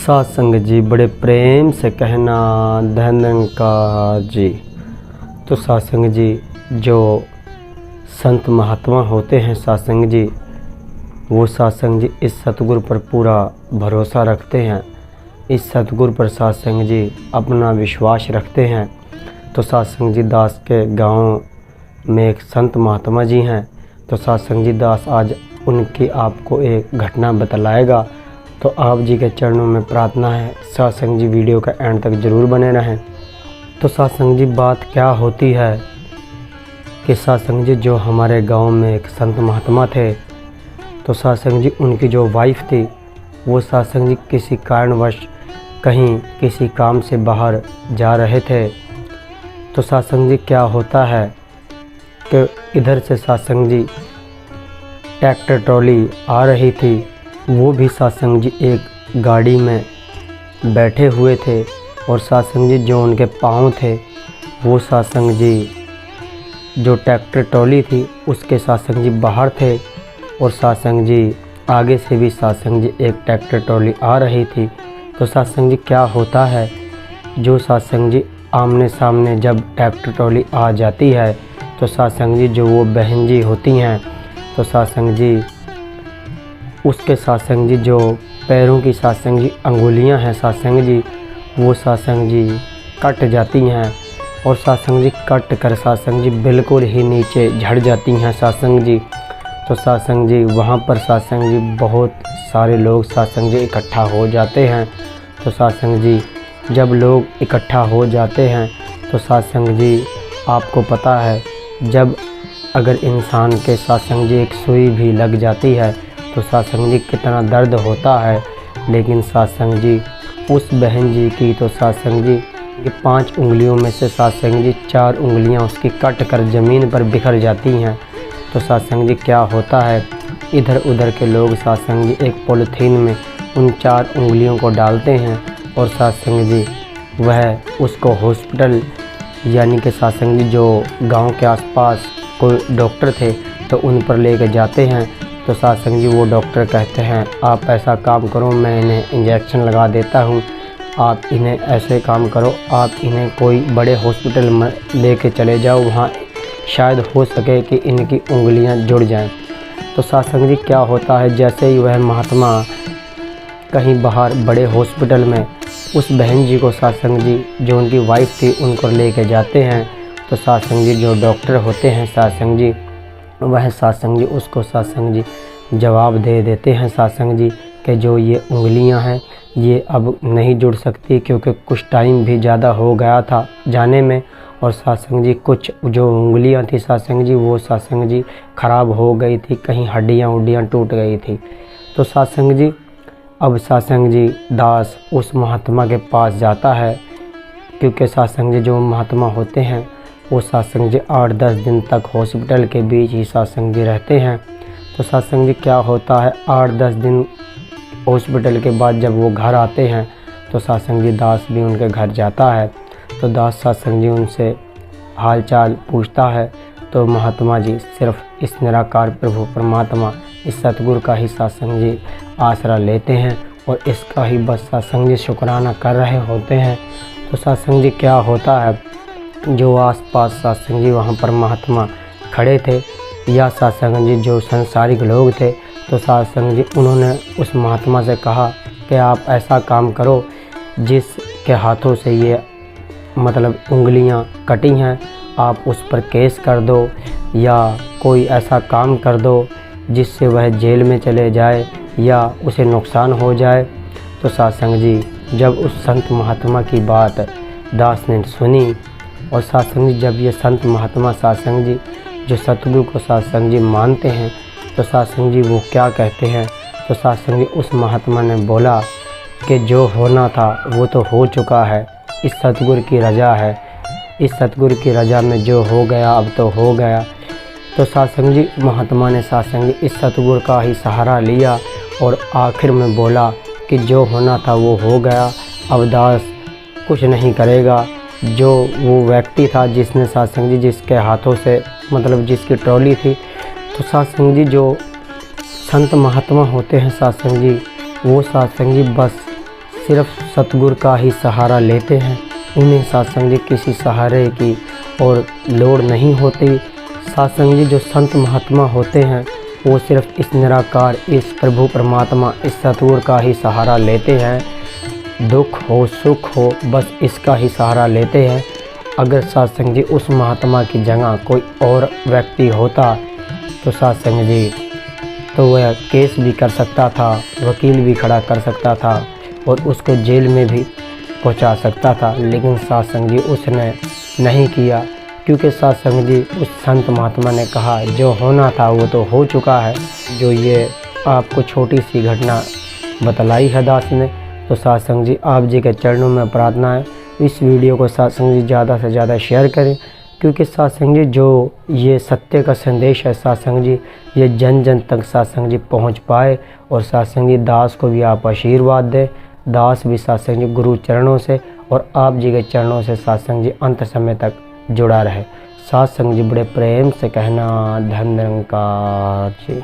सत्संग जी बड़े प्रेम से कहना धन्यकार जी। तो सत्संग जी जो संत महात्मा होते हैं सत्संग जी, वो सत्संग जी इस सतगुरु पर पूरा भरोसा रखते हैं, इस सतगुरु पर सत्संग जी अपना विश्वास रखते हैं। तो सत्संग जी दास के गांव में एक संत महात्मा जी हैं। तो सत्संग जी दास आज उनकी आपको एक घटना बतलाएगा। तो आप जी के चरणों में प्रार्थना है सत्संग जी वीडियो का एंड तक ज़रूर बने रहें। तो सत्संग जी बात क्या होती है कि सत्संग जी जो हमारे गांव में एक संत महात्मा थे, तो सत्संग जी उनकी जो वाइफ थी वो सत्संग जी किसी कारणवश कहीं किसी काम से बाहर जा रहे थे। तो सत्संग जी क्या होता है कि इधर से सत्संग जी ट्रैक्टर ट्रॉली आ रही थी, वो भी सत्संग जी एक गाड़ी में बैठे हुए थे और सत्संग जी जो उनके पाँव थे वो सत्संग जी जो ट्रैक्टर ट्रॉली थी उसके सत्संग जी बाहर थे और सत्संग जी आगे से भी सत्संग जी एक ट्रैक्टर ट्रॉली आ रही थी। तो सत्संग जी क्या होता है, जो सत्संग जी आमने सामने जब ट्रैक्टर ट्रॉली आ जाती है तो सत्संग जी जो वो बहन जी होती हैं, तो सत्संग जी उसके सत्संग जी जो पैरों की सत्संग जी अंगुलियां हैं सत्संग जी वो सत्संग जी कट जाती हैं और सत्संग जी कट कर सत्संग जी बिल्कुल ही नीचे झड़ जाती हैं सत्संग जी। तो सत्संग जी वहाँ पर सत्संग जी बहुत सारे लोग सत्संग जी इकट्ठा हो जाते हैं। तो सत्संग जी जब लोग इकट्ठा हो जाते हैं तो सत्संग जी आपको पता है जब अगर इंसान के सत्संग जी एक सुई भी लग जाती है तो सत्संग जी कितना दर्द होता है। लेकिन सत्संग जी उस बहन जी की तो सत्संग जी की 5 उंगलियों में से सत्संग जी 4 उंगलियां उसकी कट कर ज़मीन पर बिखर जाती हैं। तो सत्संग जी क्या होता है, इधर उधर के लोग सत्संग जी एक पॉलीथीन में उन 4 उंगलियों को डालते हैं और सत्संग जी वह उसको हॉस्पिटल यानी कि सत्संग जी जो गांव के आसपास कोई डॉक्टर थे तो उन पर लेके जाते हैं। तो सत्संग जी वो डॉक्टर कहते हैं आप ऐसा काम करो, मैं इन्हें इंजेक्शन लगा देता हूँ, आप इन्हें ऐसे काम करो, आप इन्हें कोई बड़े हॉस्पिटल में लेके चले जाओ, वहाँ शायद हो सके कि इनकी उंगलियाँ जुड़ जाएं। तो सत्संग जी क्या होता है, जैसे ही वह महात्मा कहीं बाहर बड़े हॉस्पिटल में उस बहन जी को सत्संग जी जो उनकी वाइफ थी उनको लेके जाते हैं, तो सत्संग जी जो डॉक्टर होते हैं सत्संग जी वह सत्संग जी उसको सत्संग जी जवाब दे देते हैं सत्संग जी कि जो ये उंगलियां हैं ये अब नहीं जुड़ सकती क्योंकि कुछ टाइम भी ज़्यादा हो गया था जाने में और सत्संग जी कुछ जो उंगलियां थी सत्संग जी वो सत्संग जी ख़राब हो गई थी, कहीं हड्डियां उड्डियां टूट गई थी। तो सत्संग जी अब सत्संग जी दास उस महात्मा के पास जाता है क्योंकि सत्संग जी जो महात्मा होते हैं वो सत्संग जी 8-10 दिन तक हॉस्पिटल के बीच ही सत्संग जी रहते हैं। तो सत्संग जी क्या होता है 8-10 दिन हॉस्पिटल के बाद जब वो घर आते हैं तो सत्संग जी दास भी उनके घर जाता है। तो दास सत्संग जी उनसे हाल चाल पूछता है। तो महात्मा जी सिर्फ इस निराकार प्रभु परमात्मा इस सतगुरु का ही सत्संग जी आसरा लेते हैं और इसका ही बस सत्संग जी शुक्राना कर रहे होते हैं। तो सत्संग जी क्या होता है, जो आसपास सत्संग जी वहाँ पर महात्मा खड़े थे या सत्संग जी जो संसारिक लोग थे, तो सत्संग जी उन्होंने उस महात्मा से कहा कि आप ऐसा काम करो जिसके हाथों से ये मतलब उंगलियां कटी हैं आप उस पर केस कर दो या कोई ऐसा काम कर दो जिससे वह जेल में चले जाए या उसे नुकसान हो जाए। तो सत्संग जी जब उस संत महात्मा की बात दास ने सुनी और सत्संग जी जब ये संत महात्मा सत्संग जी जो सतगुरु को सत्संग जी मानते हैं तो सत्संग जी वो क्या कहते हैं, तो सत्संग जी उस महात्मा ने बोला कि जो होना था वो तो हो चुका है, इस सतगुरु की रजा है, इस सतगुरु की रजा में जो हो गया अब तो हो गया। तो सत्संग जी महात्मा ने सत्संग जी इस सतगुरु का ही सहारा लिया और आखिर में बोला कि जो होना था वो हो गया, अब दास कुछ नहीं करेगा। जो वो व्यक्ति था जिसने सत्संग जी जिसके हाथों से मतलब जिसकी ट्रॉली थी, तो सत्संग जी जो संत महात्मा होते हैं सत्संग जी वो सत्संग जी बस सिर्फ सतगुरु का ही सहारा लेते हैं। उन्हें सत्संग जी किसी सहारे की और लोड़ नहीं होती। सत्संग जी जो संत महात्मा होते हैं वो सिर्फ इस निराकार, इस प्रभु परमात्मा, इस सतगुरु का ही सहारा लेते हैं। दुख हो सुख हो बस इसका ही सहारा लेते हैं। अगर सत्संग जी उस महात्मा की जगह कोई और व्यक्ति होता तो सत्संग जी तो वह केस भी कर सकता था, वकील भी खड़ा कर सकता था और उसको जेल में भी पहुंचा सकता था। लेकिन सत्संग जी उसने नहीं किया, क्योंकि सत्संग जी उस संत महात्मा ने कहा जो होना था वो तो हो चुका है। जो ये आपको छोटी सी घटना बतलाई है दास ने, तो सत्संग जी आप जी के चरणों में प्रार्थना है इस वीडियो को सत्संग जी ज़्यादा से ज़्यादा शेयर करें, क्योंकि सत्संग जी जो ये सत्य का संदेश है सत्संग जी ये जन जन तक सत्संग जी पहुँच पाए। और सत्संग जी दास को भी आप आशीर्वाद दें। दास भी सत्संग जी गुरु चरणों से और आप जी के चरणों से सत्संग जी अंत समय तक जुड़ा रहे। सत्संग जी बड़े प्रेम से कहना, धन निरंकार जी।